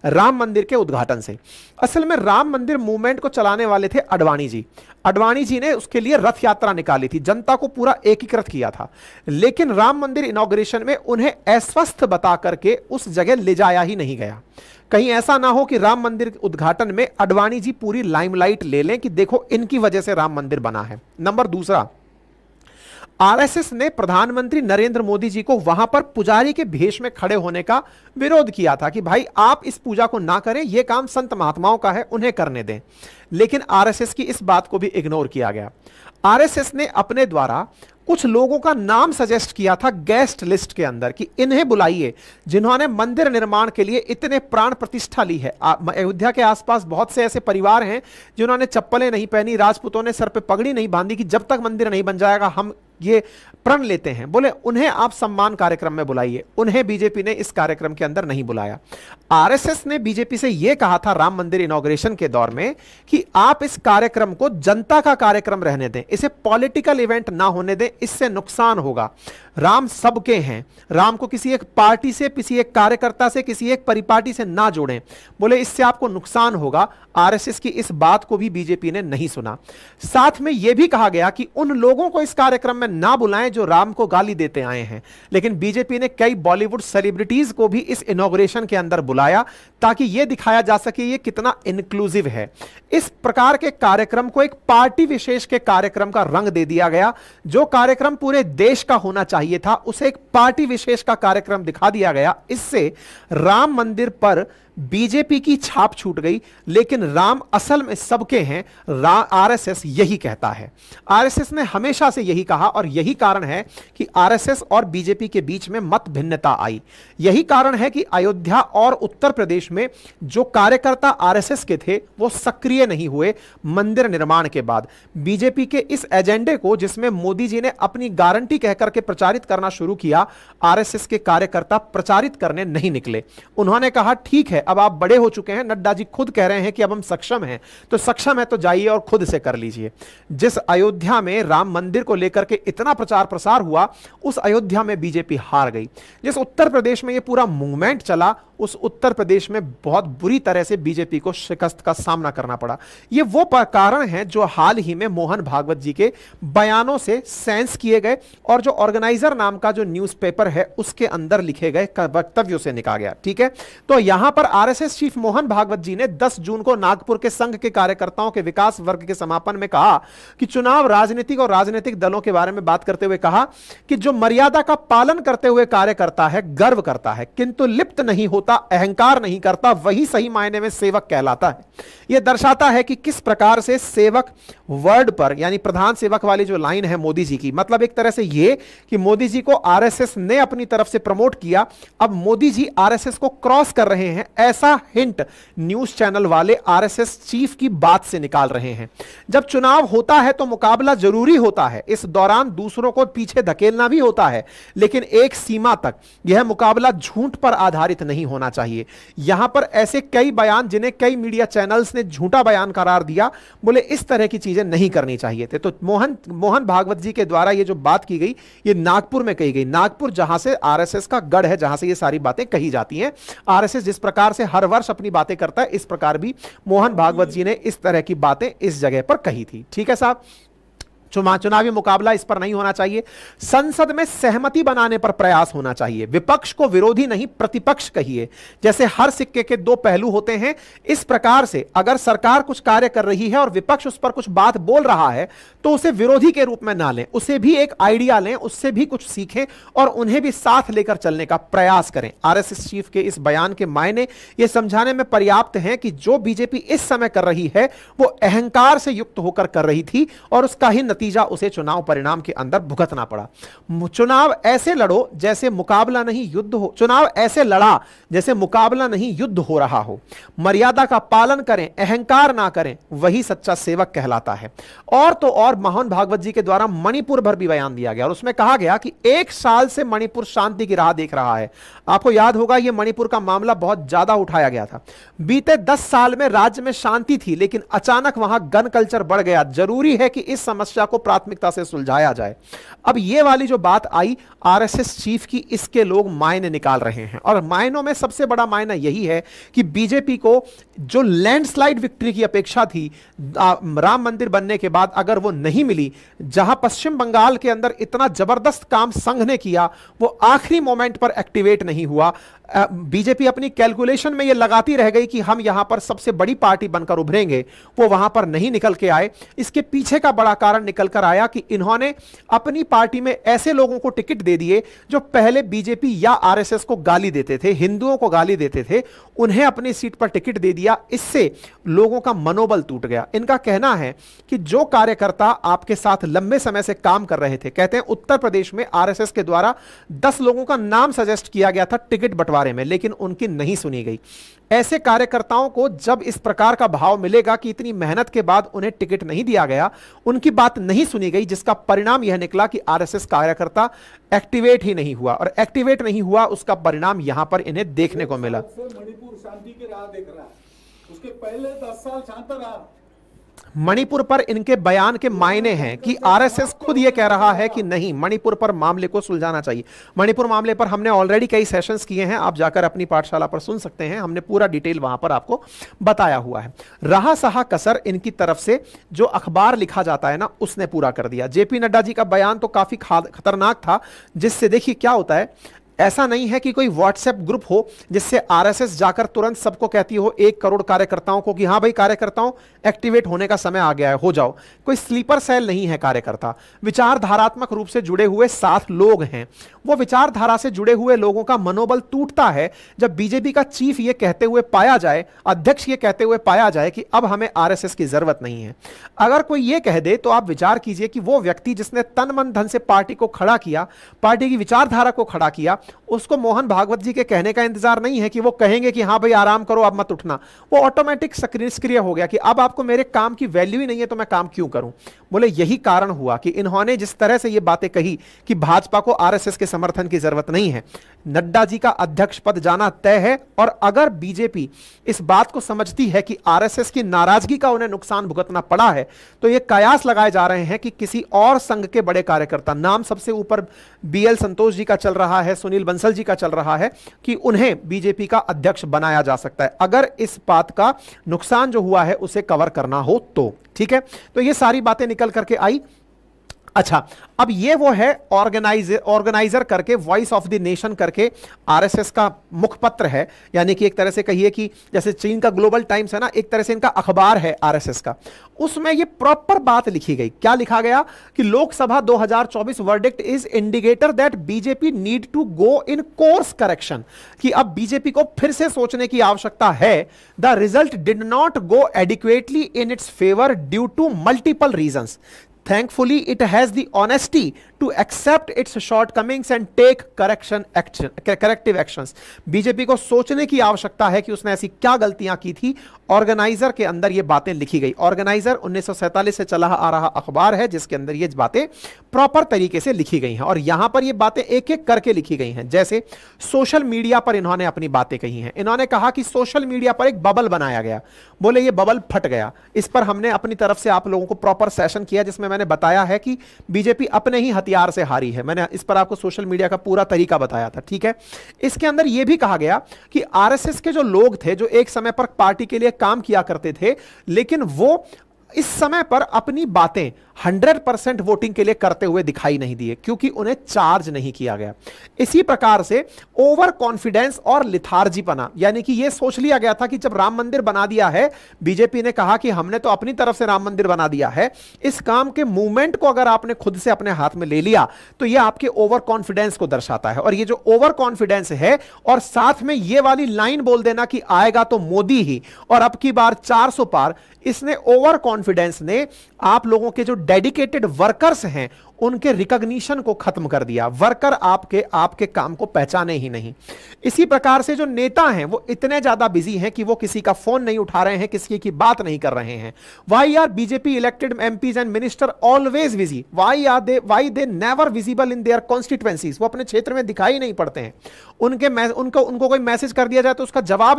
राम मंदिर के उद्घाटन से। असल में राम मंदिर मूवमेंट को चलाने वाले थे अडवाणी जी। अडवाणी जी ने उसके लिए रथ यात्रा निकाली थी, जनता को पूरा एकीकृत किया था, लेकिन राम मंदिर इनॉग्रेशन में उन्हें अस्वस्थ बता करके उस जगह ले जाया ही नहीं गया। कहीं ऐसा ना हो कि राम मंदिर के उद्घाटन में अडवाणी जी पूरी लाइमलाइट ले लें कि देखो इनकी वजह से राम मंदिर बना है। नंबर दूसरा, आरएसएस ने प्रधानमंत्री नरेंद्र मोदी जी को वहां पर पुजारी के भेष में खड़े होने का विरोध किया था कि भाई आप इस पूजा को ना करें, यह काम संत महात्माओं का है, उन्हें करने दें। लेकिन आरएसएस की इस बात को भी इग्नोर किया गया। आरएसएस ने अपने द्वारा कुछ लोगों का नाम सजेस्ट किया था गेस्ट लिस्ट के अंदर कि इन्हें बुलाइए जिन्होंने मंदिर निर्माण के लिए इतने प्राण प्रतिष्ठा ली है। अयोध्या के आसपास बहुत से ऐसे परिवार हैं जिन्होंने चप्पलें नहीं पहनी, राजपूतों ने सर पे पगड़ी नहीं बांधी कि जब तक मंदिर नहीं बन जाएगा हम ये प्रण लेते हैं। बोले उन्हें आप सम्मान कार्यक्रम में बुलाइए, उन्हें बीजेपी ने इस कार्यक्रम के अंदर नहीं बुलाया। आरएसएस ने बीजेपी से यह कहा था राम मंदिर इनॉग्रेशन के दौर में कि आप इस कार्यक्रम को जनता का कार्यक्रम रहने दें, इसे पॉलिटिकल इवेंट ना होने दें, इससे नुकसान होगा। राम सबके हैं, राम को किसी एक पार्टी से, किसी एक कार्यकर्ता से, किसी एक परिपाटी से ना जोड़ें, बोले इससे आपको नुकसान होगा। आरएसएस की इस बात को भी बीजेपी ने नहीं सुना। साथ में यह भी कहा गया कि उन लोगों को इस कार्यक्रम में ना बुलाएं जो राम को गाली देते आए हैं। लेकिन बीजेपी ने कई बॉलीवुड सेलिब्रिटीज को भी इस इनॉग्रेशन के अंदर बुलाया ताकि यह दिखाया जा सके ये कितना इंक्लूसिव है। इस प्रकार के कार्यक्रम को एक पार्टी विशेष के कार्यक्रम का रंग दे दिया गया। जो कार्यक्रम पूरे देश का होना चाहिए था उसे एक पार्टी विशेष का कार्यक्रम दिखा दिया गया। इससे राम मंदिर पर बीजेपी की छाप छूट गई। लेकिन राम असल में सबके हैं, आरएसएस यही कहता है। आरएसएस ने हमेशा से यही कहा और यही कारण है कि आरएसएस और बीजेपी के बीच में मत भिन्नता आई। यही कारण है कि अयोध्या और उत्तर प्रदेश में जो कार्यकर्ता आरएसएस के थे वो सक्रिय नहीं हुए मंदिर निर्माण के बाद। बीजेपी के इस एजेंडे को, जिसमें मोदी जी ने अपनी गारंटी कहकर के प्रचारित करना शुरू किया, आरएसएस के कार्यकर्ता प्रचारित करने नहीं निकले। उन्होंने कहा ठीक है, अब आप बड़े हो चुके हैं, नड्डा जी खुद कह रहे हैं कि अब हम सक्षम हैं, तो सक्षम है तो जाइए और खुद से कर लीजिए। जिस अयोध्या में राम मंदिर को लेकर के इतना प्रचार प्रसार हुआ, उस अयोध्या में बीजेपी हार गई। जिस उत्तर प्रदेश में यह पूरा मूवमेंट चला, उस उत्तर प्रदेश में बहुत बुरी तरह से बीजेपी को शिकस्त का सामना करना पड़ा। यह वो कारण है जो हाल ही में मोहन भागवत जी के बयानों से सेंस किए गए और जो ऑर्गेनाइजर नाम का जो न्यूज़पेपर है उसके अंदर लिखे गए वक्तव्यों से निकाला गया। ठीक है, तो यहां पर आरएसएस चीफ मोहन भागवत जी ने 10 जून को नागपुर के संघ के कार्यकर्ताओं के विकास वर्ग के समापन में कहा कि चुनाव राजनीतिक और राजनीतिक दलों के बारे में बात करते हुए कहा कि जो मर्यादा का पालन करते हुए कार्य करता है, गर्व करता है, किंतु लिप्त नहीं होता, अहंकार नहीं करता, वही सही मायने में सेवक कहलाता है। यह दर्शाता है कि किस प्रकार से सेवक वर्ड पर, यानी प्रधान सेवक वाली जो लाइन है मोदी जी की, मतलब एक तरह से यह कि मोदी जी को आरएसएस ने अपनी तरफ से प्रमोट किया, अब मोदी जी आरएसएस को क्रॉस कर रहे हैं, ऐसा हिंट न्यूज चैनल वाले आरएसएस चीफ की बात से निकाल रहे हैं। जब चुनाव होता है तो मुकाबला जरूरी होता है, इस दौरान दूसरों को पीछे धकेलना भी होता है, लेकिन एक सीमा तक यह मुकाबला झूठ पर आधारित नहीं होना चाहिए। यहां पर ऐसे कई बयान जिन्हें कई मीडिया चैनल्स ने झूठा बयान करार दिया, बोले इस तरह की चीजें नहीं करनी चाहिए थे। तो मोहन भागवत जी के द्वारा यह जो बात की गई, ये नागपुर में कही गई। नागपुर जहां से आरएसएस का गढ़ है, जहां से ये सारी बातें कही जाती हैं। आरएसएस जिस प्रकार से हर वर्ष अपनी बातें करता है, इस प्रकार भी मोहन भागवत जी ने इस तरह की बातें इस जगह पर कही थी। ठीक है साहब, चुनावी मुकाबला इस पर नहीं होना चाहिए। संसद में सहमति बनाने पर प्रयास होना चाहिए। विपक्ष को विरोधी नहीं प्रतिपक्ष कहिए। जैसे हर सिक्के के दो पहलू होते हैं, इस प्रकार से अगर सरकार कुछ कार्य कर रही है और विपक्ष उस पर कुछ बात बोल रहा है तो उसे विरोधी के रूप में ना लें, उसे भी एक आइडिया लें, उससे भी कुछ सीखें और उन्हें भी साथ लेकर चलने का प्रयास करें। आरएसएस चीफ के इस बयान के मायने यह समझाने में पर्याप्त हैं कि जो बीजेपी इस समय कर रही है वो अहंकार से युक्त होकर कर रही थी और उसका ही नतीजा उसे चुनाव परिणाम के अंदर भुगतना पड़ा। चुनाव ऐसे लड़ो जैसे मुकाबला नहीं युद्ध हो, चुनाव ऐसे लड़ा जैसे मुकाबला नहीं युद्ध हो रहा हो। मर्यादा का पालन करें, अहंकार ना करें, वही सच्चा सेवक कहलाता है। और तो और मोहन भागवत जी के द्वारा मणिपुर भर भी बयान दिया गया और उसमें कहा गया कि 1 साल से मणिपुर शांति की राह देख रहा है। आपको याद होगा यह मणिपुर का मामला बहुत ज्यादा उठाया गया था। बीते 10 साल में राज्य में शांति थी, लेकिन अचानक वहां गन कल्चर बढ़ गया। जरूरी है कि इस समस्या को प्राथमिकता से सुलझाया जाए। अब ये वाली जो बात आई आरएसएस चीफ की, इसके लोग मायने निकाल रहे हैं, और मायनों में सबसे बड़ा मायना यही है कि बीजेपी को जो लैंडस्लाइड विक्ट्री की अपेक्षा थी राम मंदिर बनने के बाद, अगर वो नहीं मिली, जहां पश्चिम बंगाल के अंदर इतना जबरदस्त काम संघ ने किया वो आखिरी मोमेंट पर एक्टिवेट नहीं हुआ। बीजेपी अपनी कैलकुलेशन में ये लगाती रह गई कि हम यहां पर सबसे बड़ी पार्टी बनकर उभरेंगे, वो वहां पर नहीं निकल के आए। इसके पीछे का बड़ा कारण निकल कर आया कि इन्होंने अपनी पार्टी में ऐसे लोगों को टिकट दे दिए जो पहले बीजेपी या आरएसएस को गाली देते थे, हिंदुओं को गाली देते थे, उन्हें अपनी सीट पर टिकट दे दिया। इससे लोगों का मनोबल टूट गया। इनका कहना है कि जो कार्यकर्ता आपके साथ लंबे समय से काम कर रहे थे, कहते हैं उत्तर प्रदेश में आरएसएस के द्वारा 10 लोगों का नाम सजेस्ट किया गया था टिकट बंटवारे में, लेकिन उनकी नहीं सुनी गई। ऐसे कार्यकर्ताओं को जब इस प्रकार का भाव मिलेगा कि इतनी मेहनत के बाद उन्हें टिकट नहीं दिया गया, उनकी बात नहीं सुनी गई, जिसका परिणाम यह निकला कि आरएसएस कार्यकर्ता एक्टिवेट ही नहीं हुआ, और एक्टिवेट नहीं हुआ उसका परिणाम यहां पर इन्हें देखने को मिला। मणिपुर शांति की राह देख रहा है, उसके पहले 10 साल शांत रहा। मणिपुर पर इनके बयान के मायने हैं कि आरएसएस खुद यह कह रहा है कि नहीं, मणिपुर पर मामले को सुलझाना चाहिए। मणिपुर मामले पर हमने ऑलरेडी कई सेशंस किए हैं, आप जाकर अपनी पाठशाला पर सुन सकते हैं, हमने पूरा डिटेल वहां पर आपको बताया हुआ है। रहा सहा कसर इनकी तरफ से जो अखबार लिखा जाता है ना, उसने पूरा कर दिया। जेपी नड्डा जी का बयान तो काफी खतरनाक था, जिससे देखिए क्या होता है, ऐसा नहीं है कि कोई व्हाट्सएप ग्रुप हो जिससे आरएसएस जाकर तुरंत सबको कहती हो 1 करोड़ कार्यकर्ताओं को कि हां भाई कार्यकर्ताओं एक्टिवेट होने का समय आ गया है, हो जाओ। कोई स्लीपर सेल नहीं है कार्यकर्ता, विचारधारात्मक रूप से जुड़े हुए 7 लोग हैं। वो विचारधारा से जुड़े हुए लोगों का मनोबल टूटता है जब बीजेपी का चीफ ये कहते हुए पाया जाए, अध्यक्ष ये कहते हुए पाया जाए कि अब हमें आरएसएस की जरूरत नहीं है। अगर कोई ये कह दे तो आप विचार कीजिए कि वो व्यक्ति जिसने तन मन धन से पार्टी को खड़ा किया, पार्टी की विचारधारा को खड़ा किया, उसको मोहन भागवत जी के कहने का इंतजार नहीं है कि वो कहेंगे कि हां भाई आराम करो अब मत उठना। वो ऑटोमेटिक निष्क्रिय हो गया कि अब आपको मेरे काम की वैल्यू ही नहीं है तो मैं काम क्यों करूं। बोले यही कारण हुआ कि इन्होंने जिस तरह से ये बातें कही कि भाजपा को आरएसएस के समर्थन की जरूरत नहीं है, नड्डा जी का अध्यक्ष पद जाना तय है। और अगर बीजेपी इस बात को समझती है कि आरएसएस की नाराजगी का उन्हें नुकसान भुगतना पड़ा है, तो ये कयास लगाए जा रहे हैं कि किसी और संघ के बड़े कार्यकर्ता, नाम सबसे ऊपर बीएल संतोष जी का चल रहा है, सुनील बंसल जी का चल रहा है, कि उन्हें बीजेपी का अध्यक्ष बनाया जा सकता है अगर इस बात का नुकसान जो हुआ है उसे कवर करना हो तो। ठीक है, तो ये सारी बातें निकल करके आई। अच्छा, अब ये वो है ऑर्गेनाइजर करके, वॉइस ऑफ द नेशन करके आरएसएस का मुखपत्र है, यानी कि एक तरह से कहिए कि जैसे चीन का ग्लोबल टाइम्स है ना, एक तरह से इनका अखबार है आरएसएस का। उसमें ये प्रॉपर बात लिखी गई। क्या लिखा गया कि Lok Sabha 2024 verdict is indicator that BJP need to go in course correction, कि अब बीजेपी को फिर से सोचने की आवश्यकता है। The result did not go adequately in its favour due to multiple reasons. Thankfully, it has the honesty to accept its shortcomings and take corrective actions. BJP को सोचने की आवश्यकता है कि उसने ऐसी क्या गलतियां की थी। ऑर्गेनाइजर के अंदर ये बातें लिखी गई। ऑर्गेनाइजर 1947 से चला आ रहा अखबार है जिसके अंदर ये बातें प्रॉपर तरीके से लिखी गई हैं, और यहां पर ये बातें एक एक करके लिखी गई हैं। जैसे सोशल मीडिया पर इन्होंने अपनी बातें कही हैं। इन्होंने कहा कि सोशल मीडिया पर एक बबल बनाया गया, बोले ये बबल फट गया। इस पर हमने अपनी तरफ से आप लोगों को प्रॉपर सेशन किया जिसमें मैंने बताया है कि बीजेपी अपने ही हथियार से हारी है। मैंने इस पर आपको सोशल मीडिया का पूरा तरीका बताया था। ठीक है, इसके अंदर यह भी कहा गया कि आरएसएस के जो लोग थे जो एक समय पर पार्टी के लिए काम किया करते थे, लेकिन वो इस समय पर अपनी बातें 100% वोटिंग के लिए करते हुए दिखाई नहीं दिए क्योंकि उन्हें चार्ज नहीं किया गया। इसी प्रकार से ओवर कॉन्फिडेंस और लिथार्जीपना, यानी कि यह सोच लिया गया था कि जब राम मंदिर बना दिया है, बीजेपी ने कहा कि हमने तो अपनी तरफ से राम मंदिर बना दिया है, इस काम के मूवमेंट को अगर आपने खुद से अपने हाथ में ले लिया तो यह आपके ओवर कॉन्फिडेंस को दर्शाता है। और ये जो ओवर कॉन्फिडेंस है और साथ में यह वाली लाइन बोल देना कि आएगा तो मोदी ही और अब की बार 400 पार, इसने ओवर कॉन्फिडेंस ने आप लोगों के जो डेडिकेटेड वर्कर्स हैं उनके रिकॉग्निशन को खत्म कर दिया। वर्कर आपके काम को पहचाने ही नहीं। इसी प्रकार से जो नेता हैं वो इतने ज्यादा बिजी हैं कि वो किसी का फोन नहीं उठा रहे हैं, किसी की बात नहीं कर रहे हैं। Why are BJP elected MPs and minister always busy? Why they never visible in their constituencies? वो अपने क्षेत्र में दिखाई नहीं पड़ते हैं। उनको कोई मैसेज कर दिया जाए तो उसका जवाब